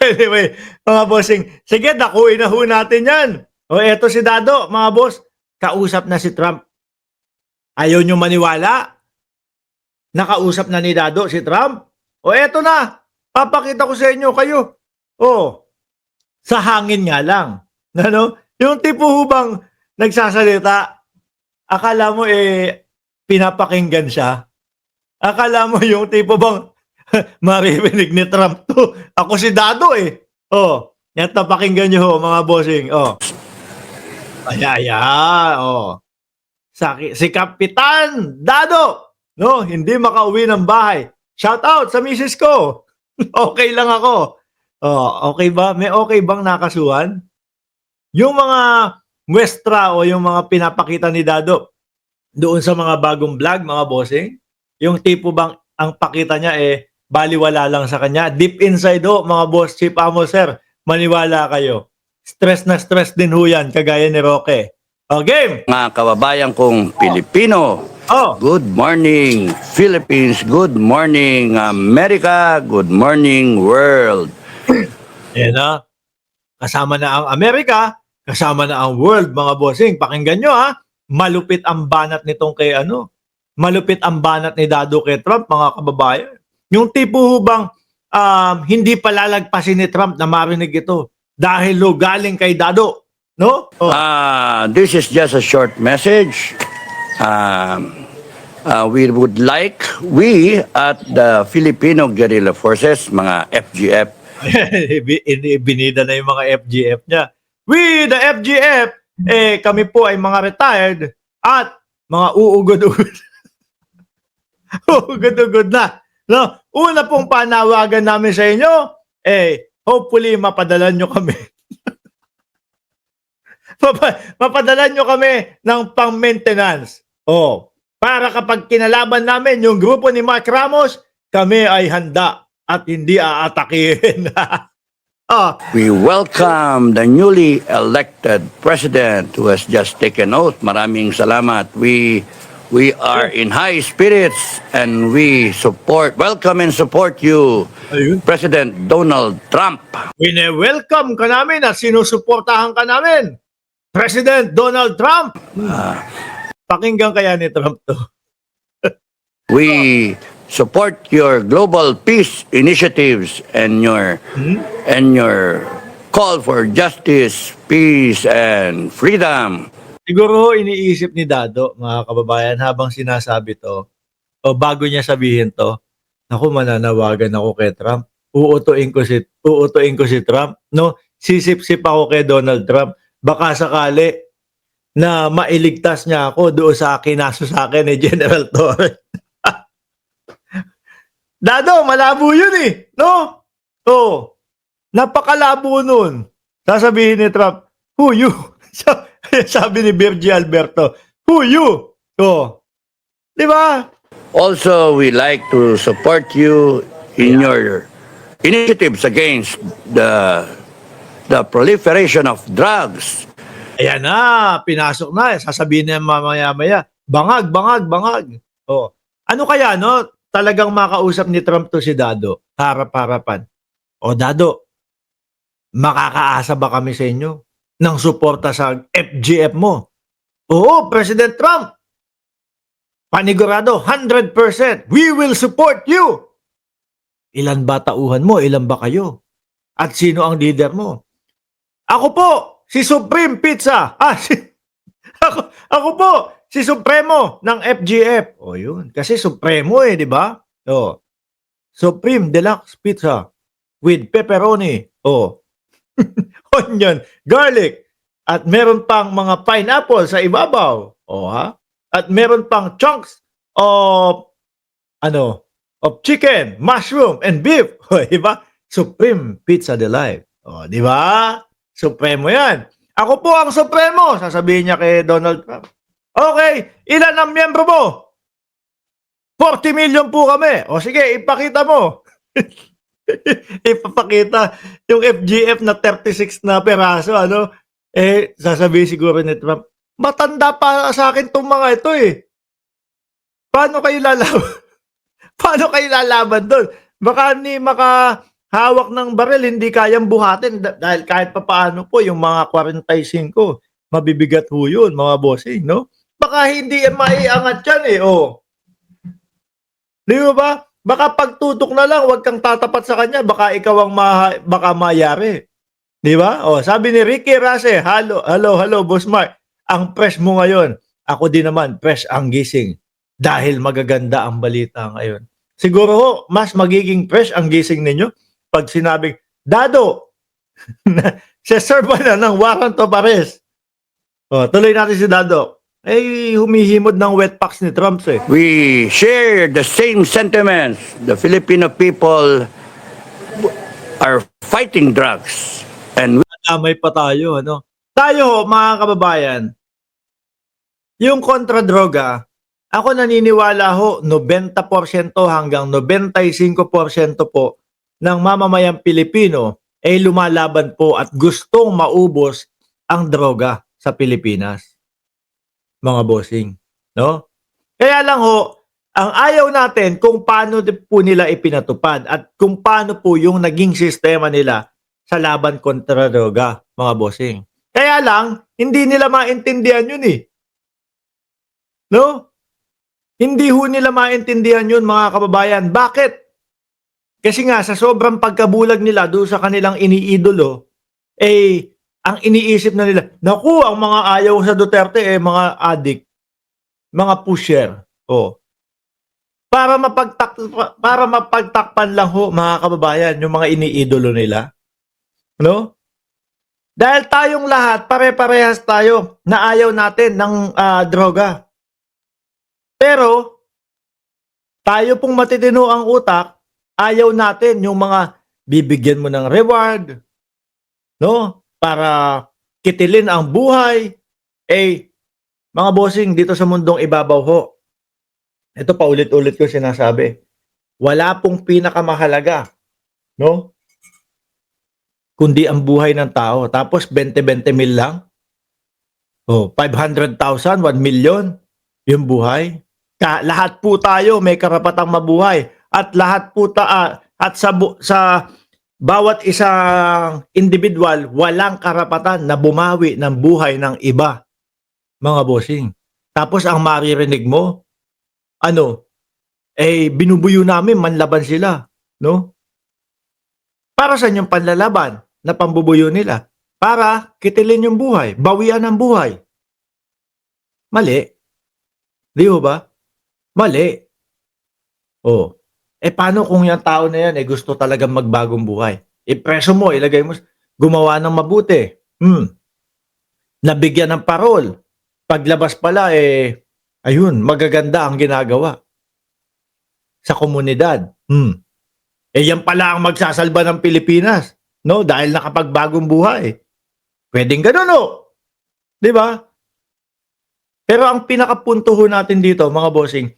Anyway, mga bossing, sige, dakuin na ho natin yan. O eto si Dado, mga boss, kausap na si Trump. Ayaw nyo maniwala? Nakausap na ni Dado si Trump? O eto na, papakita ko sa inyo kayo. O, sa hangin nga lang. Ano? Yung tipo hubang nagsasalita, akala mo pinapakinggan siya. Akala mo yung tipo bang maririnig ni Trump to. Ako si Dado Oh, yan tapakinggan nyo ho, mga bossing. Oh. Oh. Si Kapitan Dado, no, hindi makauwi ng bahay. Shout out sa misis ko. Okay lang ako. Oh, okay ba? May okay bang nakasuhan? Yung mga muestra o yung mga pinapakita ni Dado doon sa mga bagong vlog, mga bossing, yung tipo bang ang pakita niya baliwala lang sa kanya. Deep inside mga boss, Chief Amo, sir, maniwala kayo. Stress na stress din ho yan, kagaya ni Roque. O, game! Mga kababayan kong Pilipino, good morning Philippines, good morning America, good morning world. Yan na. Kasama na ang Amerika, kasama na ang world, mga bossing. Pakinggan nyo ha. Malupit ang banat nitong kay malupit ang banat ni Dado kay Trump, mga kababayan. Yung tipo hubang hindi palalagpasin ni Trump na marinig ito dahil galing kay Dado, no? This is just a short message. We at the Filipino Guerrilla Forces, mga FGF. Binida na yung mga FGF niya. We, the FGF, kami po ay mga retired at mga uugod-ugod. Uugod-ugod na. No? Una pong panawagan namin sa inyo, hopefully mapadala nyo kami. Mapadala nyo kami ng pang-maintenance. Para kapag kinalaban namin yung grupo ni Mark Ramos, kami ay handa at hindi aatakihin. We welcome the newly elected president who has just taken oath. Maraming salamat. We are in high spirits and we welcome and support you, President Donald Trump. Wine-welcome ka namin at sinusuportahan ka namin, President Donald Trump. Pakinggan kaya ni Trump to. We support your global peace initiatives and your call for justice, peace, and freedom. Siguro iniisip ni Dado, mga kababayan, habang sinasabi to, o bago niya sabihin to, naku, mananawagan ako kay Trump. Uutuin ko si Trump. No? Sisip-sip ako kay Donald Trump. Baka sakali na mailigtas niya ako doon sa kinaso sa akin ni General Torres. Dado, malabo yun no? Napakalabo nun. Sasabihin ni Trump, who you? Sabi ni Virgie Alberto, who you? Di ba? Also, we like to support you in your initiatives against the proliferation of drugs. Ayan na, pinasok na. Sasabihin niya mamaya-maya, bangag. Ano kaya, no? Talagang makausap ni Trump to si Dado, harap-harapan. Dado, makakaasa ba kami sa inyo ng suporta sa FGF mo? Oo, President Trump. Panigurado, 100%. We will support you. Ilan ba tauhan mo? Ilan ba kayo? At sino ang leader mo? Ako po, si Supreme Pizza. Ako po, si Supremo ng FGF. Yun. Kasi Supremo di ba? Supreme Deluxe Pizza with pepperoni. Onion, garlic. At meron pang mga pineapple sa ibabaw. At meron pang chunks of chicken, mushroom, and beef. Diba? Supreme Pizza Delight. Di ba? Supremo yan. Ako po ang Supremo, sasabihin niya kay Donald Trump. Okay, ilan ang miyembro mo? 40 million po kami. Sige, ipakita mo. Ipapakita yung FGF na 36 na peraso, sasabihin siguro ni Trump, matanda pa sa akin itong mga ito Paano kayo lalaban? Paano kayo lalaban doon? Baka hawak ng baril, hindi kayang buhatin dahil kahit papaano po yung mga 45, mabibigat ho yun, mga bossing, no? Baka hindi yan maiangat yan eh, oh. Di ba? Baka pagtutok na lang, wag kang tatapat sa kanya, baka ikaw ang baka mayari. Di ba? Oh, sabi ni Ricky Rase, hello, Boss Mark. Ang fresh mo ngayon. Ako din naman, fresh ang gising. Dahil magaganda ang balita ngayon. Siguro ho, mas magiging fresh ang gising ninyo pag sinabing, Dado, serve na ng warrant of arrest. Oh, tuloy natin si Dado. Eh, humihimod ng wet packs ni Trump eh. We share the same sentiments. The Filipino people are fighting drugs. And Damay pa tayo, ano? Tayo ho, mga kababayan, yung kontra-droga, ako naniniwala ho, 90% hanggang 95% po ng mamamayang Pilipino ay lumalaban po at gustong maubos ang droga sa Pilipinas. Mga bossing, no? Kaya lang ho, ang ayaw natin kung paano po nila ipinatupad at kung paano po yung naging sistema nila sa laban kontra droga, mga bossing. Kaya lang, hindi nila maintindihan yun eh. No? Hindi ho nila maintindihan yun, mga kababayan. Bakit? Kasi nga, sa sobrang pagkabulag nila doon sa kanilang iniidolo, eh, ang iniisip na nila, naku, ang mga ayaw sa Duterte, eh, mga addict, mga pusher. Oh. Para mapagtakpan lang ho, mga kababayan, yung mga iniidolo nila. No? Dahil tayong lahat, pare-parehas tayo na ayaw natin ng droga. Pero, tayo pong matitino ang utak, ayaw natin yung mga bibigyan mo ng reward, no? Para kitilin ang buhay. Eh, mga bossing, dito sa mundong ibabaw ho, ito paulit-ulit ko sinasabi, wala pong pinakamahalaga, no? Kundi ang buhay ng tao. Tapos 20-20 mil lang. Oh, 500,000, 1 million yung buhay. Lahat po tayo may karapatang mabuhay at lahat po at sa bawat isang individual walang karapatan na bumawi ng buhay ng iba, mga bossing. Tapos ang maririnig mo, binubuyo namin manlaban sila, no? Para sa yung panlalaban na pambubuyo nila? Para kitilin yung buhay, bawian ang buhay. Mali. Di ba? Mali. Oh. Paano kung yung tao na yan gusto talagang magbagong buhay? Ipreso mo, ilagay mo, gumawa ng mabuti. Nabigyan ng parol. Paglabas pala, ayun, magaganda ang ginagawa sa komunidad. Yan pala ang magsasalba ng Pilipinas, no? Dahil nakapagbagong buhay. Pwedeng ganun, no? Di ba? Pero ang pinakapunto ho natin dito, mga bossing,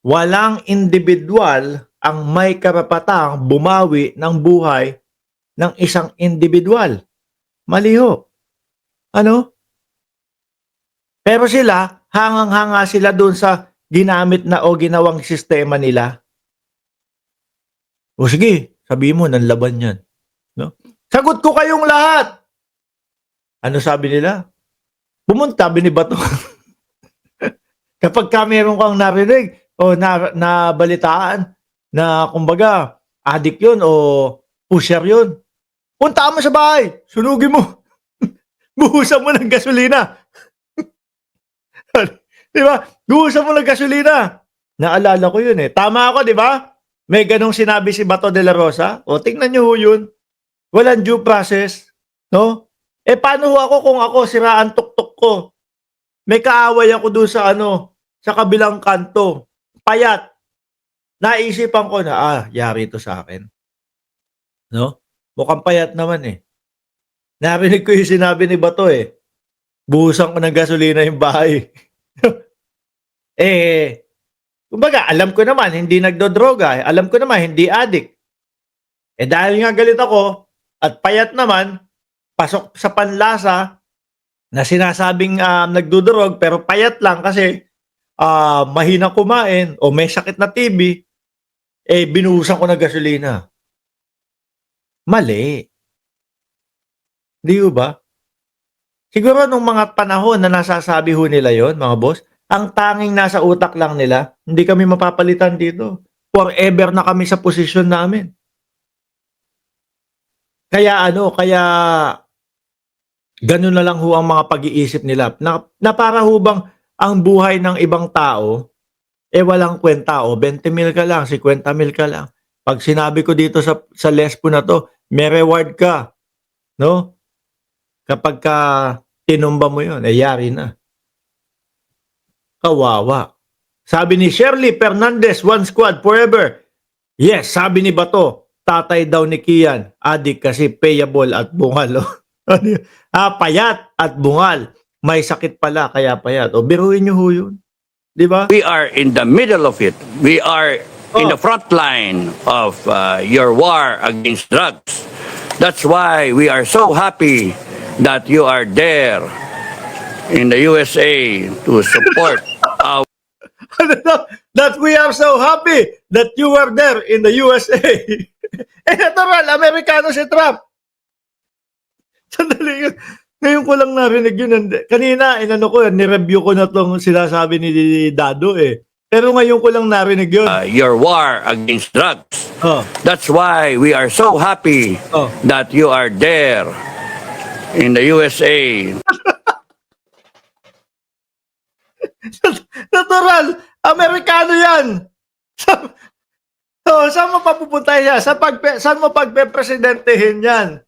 walang individual ang may karapatang bumawi ng buhay ng isang individual. Mali ho. Ano? Pero sila, hangang-hanga sila doon sa ginamit na o ginawang sistema nila. O sige, sabi mo, nanlaban yan. No? Sagot ko kayong lahat. Ano sabi nila? Pumunta, binibato. Kapag meron kang narinig o nabalitaan na kumbaga addict yun o pusher yun, punta mo sa bahay, sunugin mo. Buhusan mo ng gasolina. Di ba? Buhusan mo ng gasolina. Naalala ko yun eh. Tama ako, di ba? May ganong sinabi si Bato de la Rosa. O, tingnan nyo ho yun. Walang due process. No? Paano ho ako kung ako siraan tuktok ko? May kaaway ako doon sa sa kabilang kanto. Payat. Naisipan ko na, yari ito sa akin. No? Mukhang payat naman eh. Narinig ko yung sinabi ni Bato eh. Buhusan ko ng gasolina yung bahay. Kumbaga, alam ko naman, hindi nagdodroga. Alam ko naman, hindi addict. Dahil nga galit ako, at payat naman, pasok sa panlasa, na sinasabing nagdudurog, pero payat lang kasi mahina kumain, o may sakit na TB, binuhusan ko ng gasolina. Mali. Di ba? Siguro nung mga panahon na nasasabi ho nila yon, mga boss, ang tanging nasa utak lang nila, hindi kami mapapalitan dito. Forever na kami sa posisyon namin. Kaya ganun na lang ho ang mga pag-iisip nila. Na para ho bang ang buhay ng ibang tao, walang kwenta. O, 20 mil ka lang, 50 mil ka lang. Pag sinabi ko dito sa Lespo na to, may reward ka. No? Kapag tinumba mo yun, yari na. Kawawa. Sabi ni Shirley Fernandez, one squad forever. Yes, sabi ni Bato, tatay daw ni Kian, adik kasi payable at bungal. Payat at bungal. May sakit pala, kaya payat. O, biruin nyo ho yun. Di ba? We are in the middle of it. We are in the front line of your war against drugs. That's why we are so happy that you are there in the USA to support our That we are so happy that you were there in the USA. Natural, Amerikano si Trump. Sandali yun. Ngayon ko lang narinig yun. Kanina, nireview ko na itong sinasabi ni Dado Pero ngayon ko lang narinig yun. your war against drugs. Oh. That's why we are so happy that you are there in the USA. Natural, Amerikano yan. Saan mo papupunta siya? Saan mo pagpe-presidentehin yan?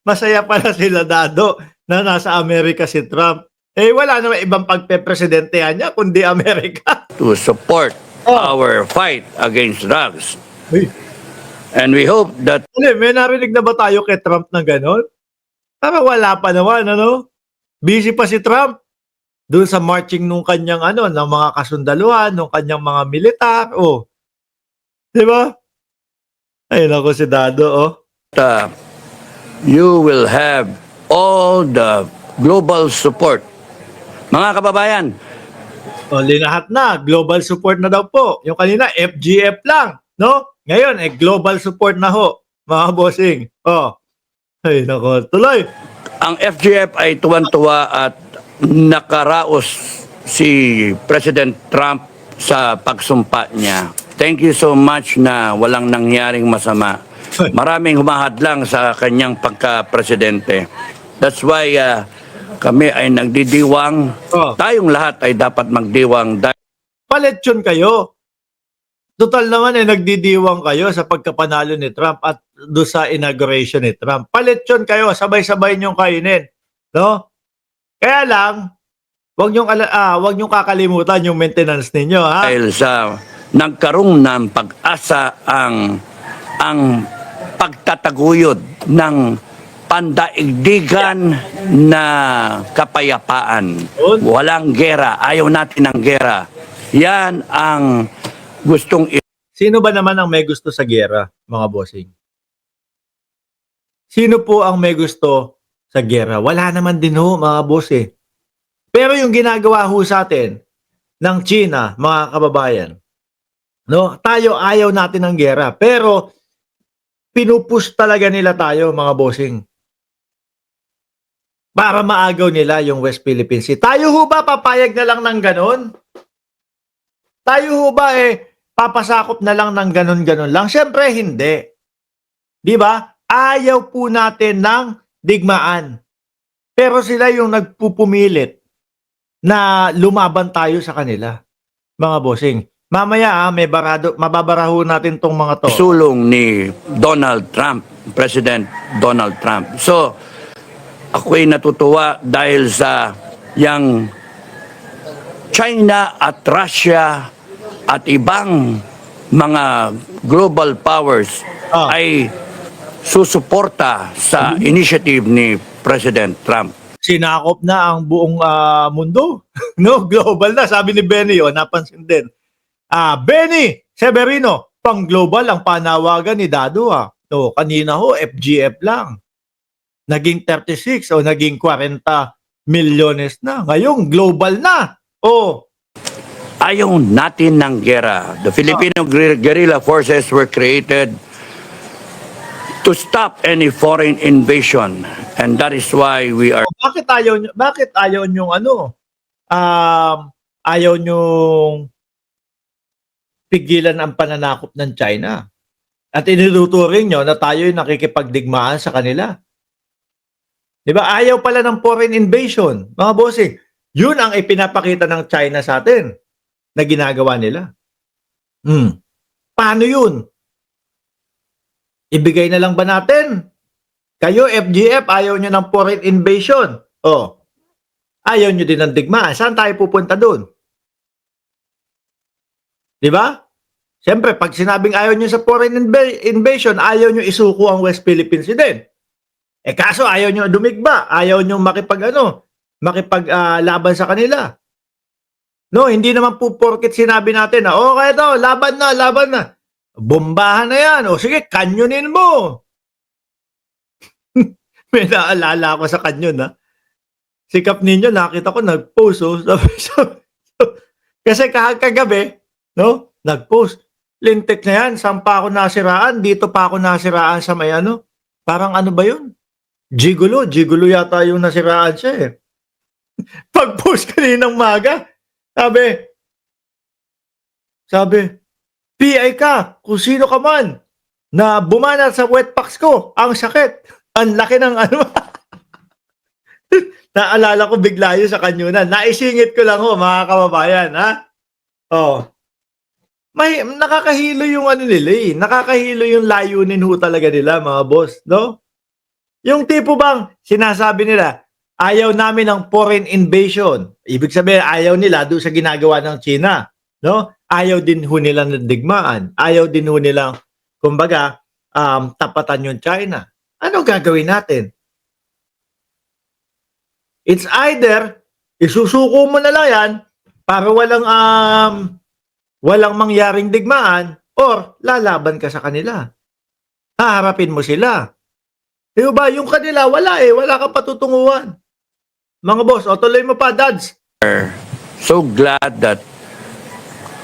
Masaya pala sila Dado na nasa Amerika si Trump. Wala naman ibang pagpe-presidentehan niya kundi Amerika. To support our fight against drugs. Uy. And we hope that May narinig na ba tayo kay Trump na gano'n? Para wala pa naman, Busy pa si Trump. Doon sa marching nung kanyang ng mga kasundaluhan, nung kanyang mga militar, Di ba? Ay, nako si Dado, you will have all the global support. Mga kababayan, Linahat na, global support na daw po. Yung kanina, FGF lang, no? Ngayon, global support na ho, mga bossing. Ay, nako, tuloy. ang FGF ay tuwan-tuwa at nakaraos si President Trump sa pagsumpa niya. Thank you so much na walang nangyaring masama. Maraming humahadlang sa kanyang pagka-presidente. That's why kami ay nagdidiwang. Tayong lahat ay dapat magdiwang. Paletsyon kayo. Total naman nagdidiwang kayo sa pagkapanalo ni Trump at do sa inauguration ni Trump. Paletsyon kayo, sabay-sabay niyong kainin. No? Kaya lang, wag niyong kakalimutan yung maintenance ninyo, ha? Dahil sa nagkaroon ng pag-asa ang pagtataguyod ng pandaigdigan na kapayapaan. Walang gera. Ayaw natin ng gera. Yan ang gustong Sino ba naman ang may gusto sa gera, mga bossing? Sino po ang may gusto sa gera? Wala naman din ho, mga boss Pero yung ginagawa ho sa atin ng China, mga kababayan, no? Tayo ayaw natin ng gera, pero pinupush talaga nila tayo, mga bossing. Para maagaw nila yung West Philippine Sea. Tayo ho ba papayag na lang ng ganon? Tayo ho ba papasakop na lang ng ganon-ganon lang? Siyempre hindi. Di ba? Ayaw po natin ng digmaan. Pero sila yung nagpupumilit na lumaban tayo sa kanila. Mga bossing. Mamaya mababaraho natin tong mga to. sulong ni Donald Trump, President Donald Trump. So, ako'y natutuwa dahil sa yang China at Russia at ibang mga global powers ay susuporta sa initiative ni President Trump. Sinakop na ang buong mundo. No, global na. Sabi ni Benny, napansin din. Benny Severino, pang-global ang panawagan ni Dado. Kanina ho, FGF lang. Naging 36 o naging 40 milyones na. Ngayon, global na. Ayaw natin ng gera. The Filipino guerrilla forces were created to stop any foreign invasion. And that is why we are Bakit ayaw nyo ayaw nyong pigilan ang pananakop ng China? At ininuturing nyo na tayo'y nakikipagdigmaan sa kanila. Di ba? Ayaw pala ng foreign invasion. Mga bossing, yun ang ipinapakita ng China sa atin na ginagawa nila. Paano yun? Ibigay na lang ba natin? Kayo, FGF, ayaw nyo ng foreign invasion. Oh, ayaw nyo din ng digmaan. Saan tayo pupunta doon? Di ba? Siyempre, pag sinabing ayaw nyo sa foreign invasion, ayaw nyo isuko ang West Philippines din. Kaso ayaw nyo dumigba. Ayaw nyo makipaglaban sa kanila. No, hindi naman po porket sinabi natin na, okay daw, laban na. Bombahan na yan. O sige, kanyonin mo. May naalala ako sa kanyon, ha? Si Kap Ninyo, nakita ko, nag-post. Oh. Kasi kagabi, no, nag-post. Lintik na yan, saan pa ako nasiraan? Dito pa ako nasiraan sa may ano? Parang ano ba yun? Gigolo yata yung nasiraan siya eh. Pag-post kaninang maga, sabi, PI ka, kung sino ka man, na bumanat sa wetpacks ko, ang sakit. Ang laki ng ano. Naalala ko bigla yun sa kanyunan. Naisingit ko lang ho, mga kababayan, ha? Oh. May nakakahilo yung ano nila eh. Nakakahilo yung layunin ho talaga nila, mga boss, no? Yung tipo bang sinasabi nila, ayaw namin ng foreign invasion. Ibig sabihin, ayaw nila doon sa ginagawa ng China, no? Ayaw din ho nila ng digmaan. Ayaw din ho nilang, kumbaga, tapatan yung China. Ano gagawin natin? It's either isusuko mo na lang yan para walang mangyaring digmaan or lalaban ka sa kanila. Haharapin mo sila. Di ba? Yung kanila, wala eh. Wala ka patutunguhan. Mga boss, o tuloy mo pa, Dads. so glad that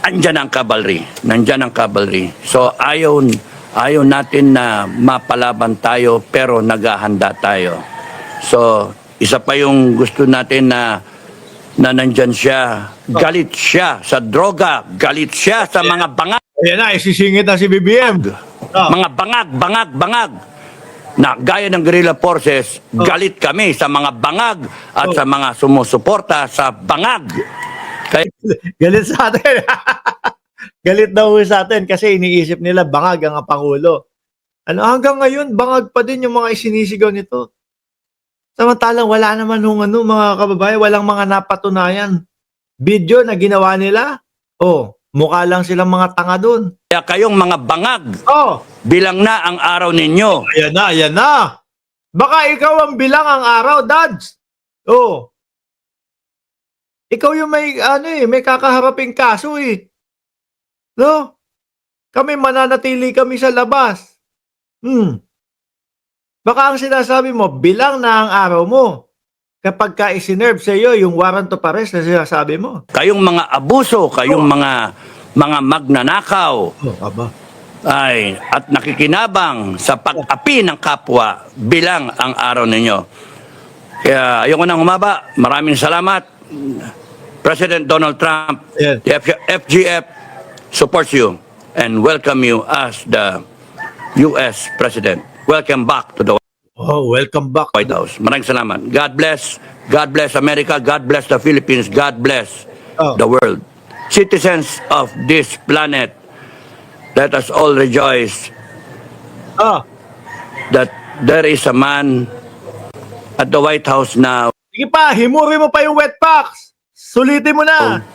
andyan ang cavalry. Nandyan ang cavalry. So ayaw natin na mapalaban tayo pero naghahanda tayo. So isa pa yung gusto natin na nandyan siya. Galit siya sa droga. Galit siya sa mga bangag. Ayan na, isisingit na si BBM. Mga bangag. Na gaya ng guerrilla forces, galit kami sa mga bangag at sa mga sumusuporta sa bangag. Kaya, Galit sa atin. Galit daw sa atin kasi iniisip nila bangag ang Pangulo. Ano, hanggang ngayon, bangag pa din yung mga isinisigaw nito. Samantalang wala naman mga kababayan, walang mga napatunayan. Video na ginawa nila, mukha lang silang mga tanga dun. kaya kayong mga bangag, Oh, bilang na ang araw ninyo. ayan na. Baka ikaw ang bilang ang araw, Dads. Oh. Ikaw yung may kakaharaping kaso eh. No? Kami mananatili kami sa labas. Baka ang sinasabi mo, bilang na ang araw mo. Kapag ka isinerve sa iyo yung warrant of arrest na sinasabi mo. Kayong mga abuso, kayong mga magnanakaw, Aba. at nakikinabang sa pag-api ng kapwa, bilang ang araw ninyo. Kaya ayoko nang humaba. Maraming salamat. President Donald Trump, Yes. the FGF supports you and welcome you as the U.S. President. Welcome back to the Welcome back. White House. Maraming salamat. God bless. God bless America. God bless the Philippines. God bless the world. Citizens of this planet, let us all rejoice that there is a man at the White House now. Sige pa, himuri mo pa yung wet packs. Sulitin mo na.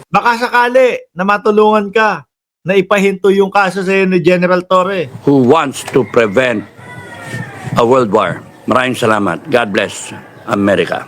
Baka sakali na matulungan ka na ipahinto yung kaso sa ni General Torre. Who wants to prevent a world war. Maraming salamat. God bless America.